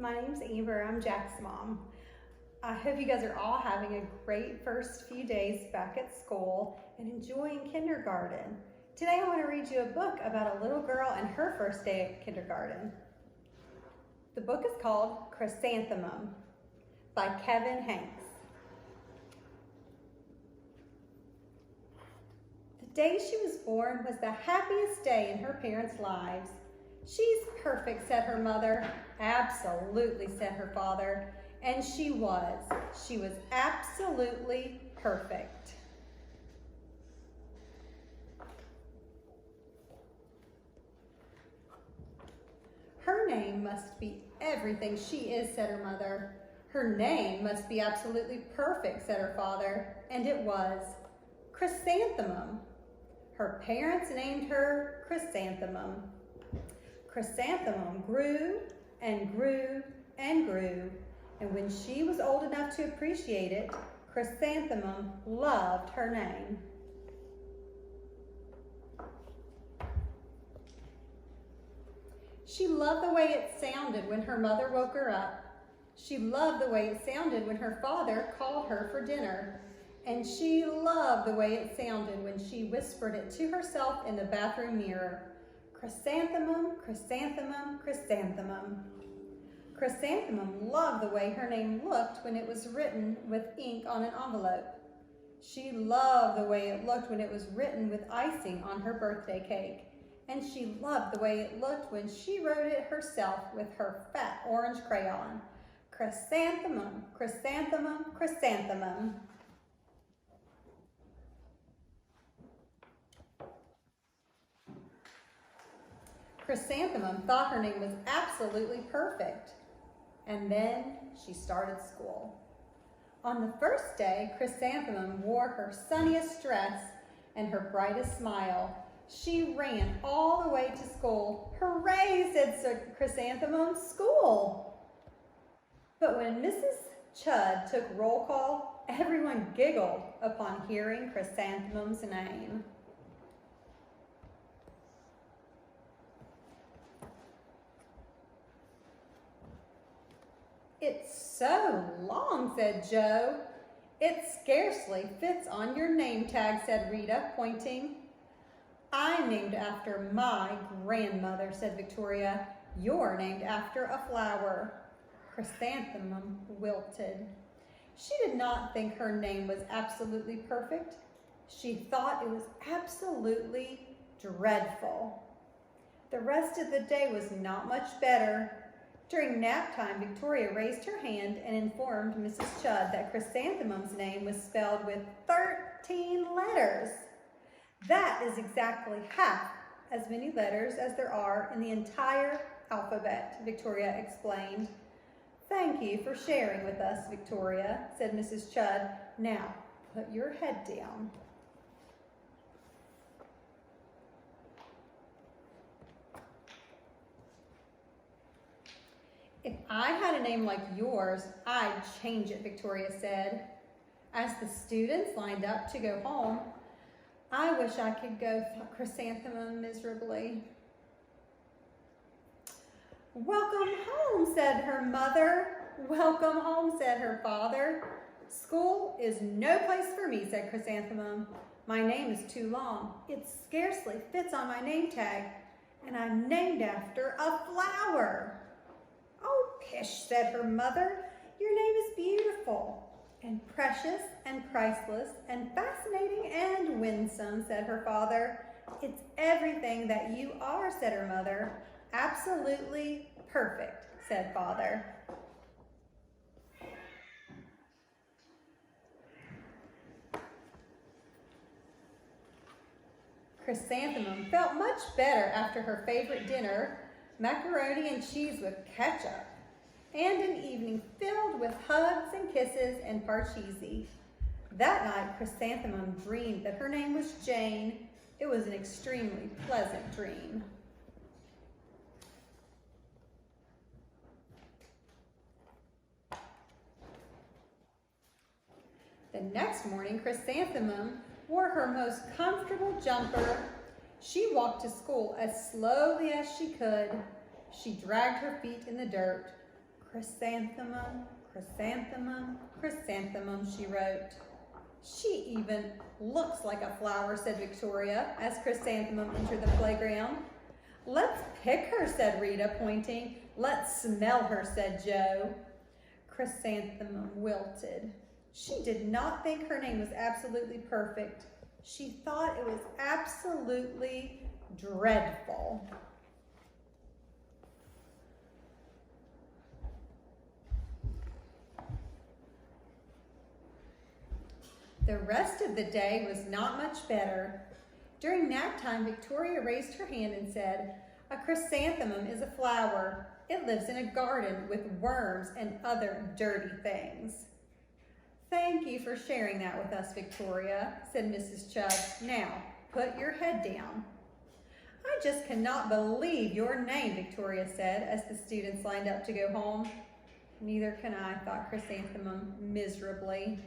My name's Amber. I'm Jack's mom. I hope you guys are all having a great first few days back at school and enjoying kindergarten. Today I want to read you a book about a little girl and her first day at kindergarten. The book is called Chrysanthemum by Kevin Hanks. The day she was born was the happiest day in her parents' lives. "She's perfect," said her mother. "Absolutely," said her father. And she was. She was absolutely perfect. "Her name must be everything she is," said her mother. "Her name must be absolutely perfect," said her father. And it was. Chrysanthemum. Her parents named her Chrysanthemum. Chrysanthemum grew and grew and grew, and when she was old enough to appreciate it, Chrysanthemum loved her name. She loved the way it sounded when her mother woke her up. She loved the way it sounded when her father called her for dinner. And she loved the way it sounded when she whispered it to herself in the bathroom mirror. Chrysanthemum, chrysanthemum, chrysanthemum. Chrysanthemum loved the way her name looked when it was written with ink on an envelope. She loved the way it looked when it was written with icing on her birthday cake. And she loved the way it looked when she wrote it herself with her fat orange crayon. Chrysanthemum, chrysanthemum, chrysanthemum. Chrysanthemum thought her name was absolutely perfect. And then she started school. On the first day, Chrysanthemum wore her sunniest dress and her brightest smile. She ran all the way to school. "Hooray," said Chrysanthemum, "school!" But when Mrs. Chudd took roll call, everyone giggled upon hearing Chrysanthemum's name. "It's so long," said Joe. "It scarcely fits on your name tag," said Rita, pointing. "I'm named after my grandmother," said Victoria. "You're named after a flower." Chrysanthemum wilted. She did not think her name was absolutely perfect. She thought it was absolutely dreadful. The rest of the day was not much better. During nap time, Victoria raised her hand and informed Mrs. Chudd that Chrysanthemum's name was spelled with 13 letters. "That is exactly half as many letters as there are in the entire alphabet," Victoria explained. "Thank you for sharing with us, Victoria," said Mrs. Chudd. "Now, put your head down." "If I had a name like yours, I'd change it," Victoria said. As the students lined up to go home, "I wish I could go," thought Chrysanthemum miserably. "Welcome home," said her mother. "Welcome home," said her father. "School is no place for me," said Chrysanthemum. "My name is too long. It scarcely fits on my name tag, and I'm named after a flower." "Oh, pish," said her mother. "Your name is beautiful and precious and priceless and fascinating and winsome," said her father. "It's everything that you are," said her mother. "Absolutely perfect," said father. Chrysanthemum felt much better after her favorite dinner, macaroni and cheese with ketchup, and an evening filled with hugs and kisses and parcheesi. That night, Chrysanthemum dreamed that her name was Jane. It was an extremely pleasant dream. The next morning, Chrysanthemum wore her most comfortable jumper. She walked to school as slowly as she could. She dragged her feet in the dirt. Chrysanthemum, chrysanthemum, chrysanthemum, she wrote. She even looks like a flower, said Victoria, as Chrysanthemum entered the playground. Let's pick her, said Rita, pointing. Let's smell her, said Joe. Chrysanthemum wilted. She did not think her name was absolutely perfect. She thought it was absolutely dreadful. The rest of the day was not much better. During nap time, Victoria raised her hand and said, "A chrysanthemum is a flower. It lives in a garden with worms and other dirty things." "Thank you for sharing that with us, Victoria," said Mrs. Chubb. "Now, put your head down." "I just cannot believe your name," Victoria said as the students lined up to go home. "Neither can I," thought Chrysanthemum miserably.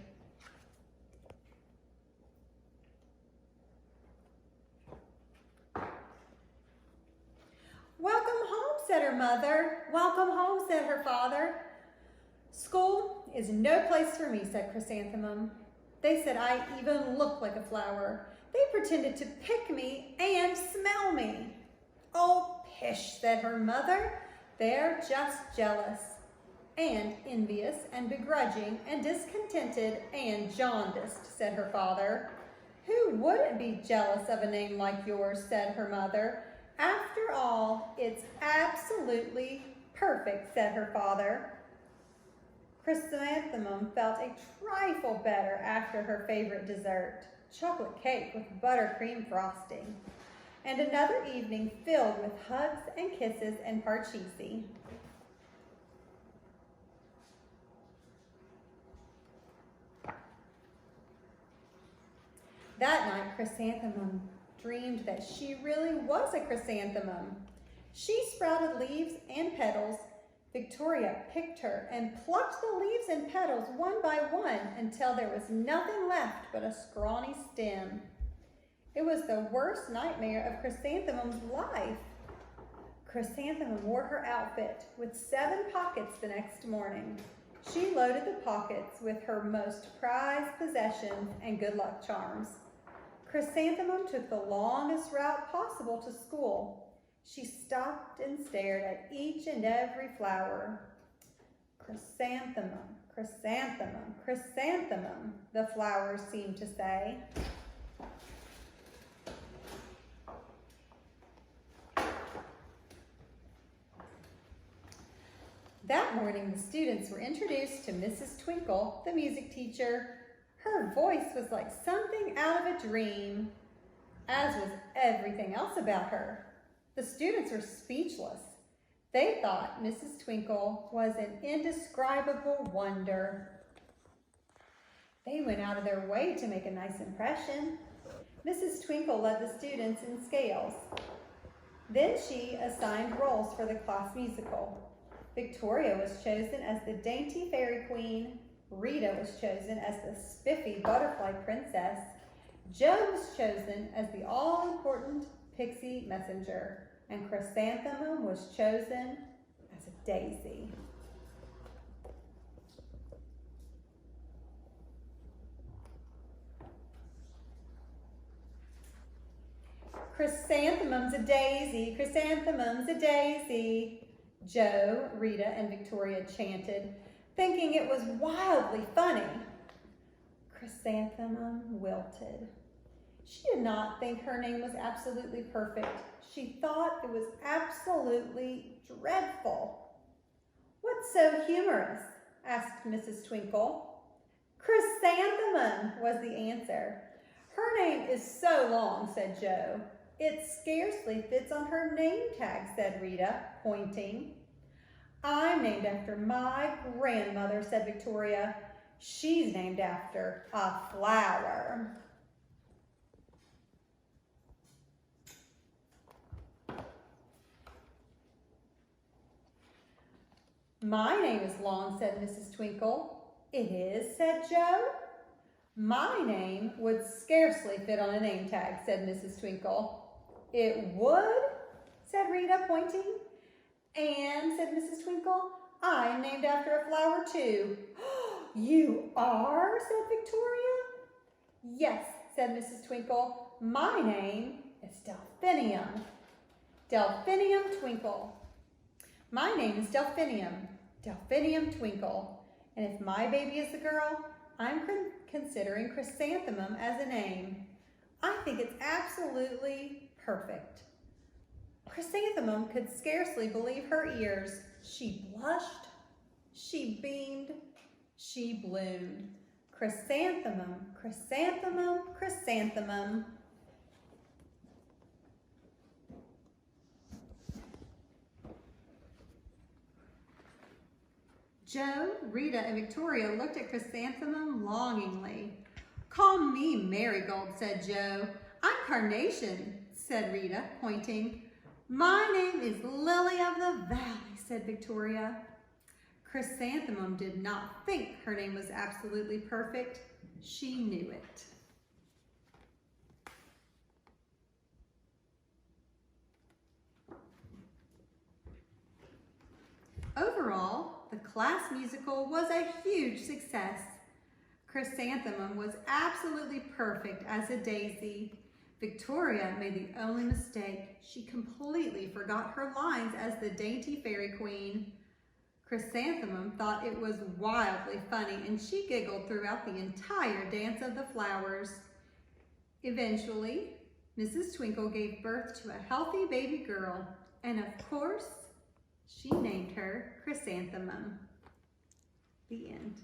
"Welcome home," said her mother. "Welcome home," said her father. "School is no place for me," said Chrysanthemum. "They said I even looked like a flower. They pretended to pick me and smell me." "Oh, pish," said her mother. "They're just jealous and envious and begrudging and discontented and jaundiced," said her father. "Who wouldn't be jealous of a name like yours?" said her mother. "After all, it's absolutely perfect," said her father. Chrysanthemum felt a trifle better after her favorite dessert, chocolate cake with buttercream frosting, and another evening filled with hugs and kisses and parcheesi. That night, Chrysanthemum dreamed that she really was a chrysanthemum. She sprouted leaves and petals. Victoria picked her and plucked the leaves and petals one by one until there was nothing left but a scrawny stem. It was the worst nightmare of Chrysanthemum's life. Chrysanthemum wore her outfit with 7 pockets the next morning. She loaded the pockets with her most prized possessions and good luck charms. Chrysanthemum took the longest route possible to school. She stopped and stared at each and every flower. "Chrysanthemum, chrysanthemum, chrysanthemum," the flowers seemed to say. That morning, the students were introduced to Mrs. Twinkle, the music teacher. Her voice was like something out of a dream, as was everything else about her. The students were speechless. They thought Mrs. Twinkle was an indescribable wonder. They went out of their way to make a nice impression. Mrs. Twinkle led the students in scales. Then she assigned roles for the class musical. Victoria was chosen as the dainty fairy queen. Rita was chosen as the spiffy butterfly princess. Joe was chosen as the all-important pixie messenger. And Chrysanthemum was chosen as a daisy. "Chrysanthemum's a daisy, chrysanthemum's a daisy," Joe, Rita, and Victoria chanted, thinking it was wildly funny. Chrysanthemum wilted. She did not think her name was absolutely perfect. She thought it was absolutely dreadful. "What's so humorous?" asked Mrs. Twinkle. "Chrysanthemum," was the answer. "Her name is so long," said Joe. "It scarcely fits on her name tag," said Rita, pointing. "I'm named after my grandmother," said Victoria. "She's named after a flower." "My name is long," said Mrs. Twinkle. "It is," said Joe. "My name would scarcely fit on a name tag," said Mrs. Twinkle. "It would?" said Rita, pointing. "And," said Mrs. Twinkle, I'm named after a flower too. You are? Said Victoria. Yes, said Mrs. Twinkle. My name is Delphinium. Delphinium Twinkle. My name is Delphinium. Delphinium Twinkle. And if my baby is a girl, I'm considering Chrysanthemum as a name. I think it's absolutely perfect. Chrysanthemum could scarcely believe her ears. She blushed, she beamed, she bloomed. Chrysanthemum, chrysanthemum, chrysanthemum. Joe, Rita, and Victoria looked at Chrysanthemum longingly. Call me Marigold, said Joe. I'm Carnation, said Rita, pointing. My name is Lily of the Valley, said Victoria. Chrysanthemum did not think her name was absolutely perfect. She knew it. Overall, the class musical was a huge success. Chrysanthemum was absolutely perfect as a daisy. Victoria made the only mistake. She completely forgot her lines as the dainty fairy queen. Chrysanthemum thought it was wildly funny, and she giggled throughout the entire dance of the flowers. Eventually, Mrs. Twinkle gave birth to a healthy baby girl, and of course, she named her Chrysanthemum. The end.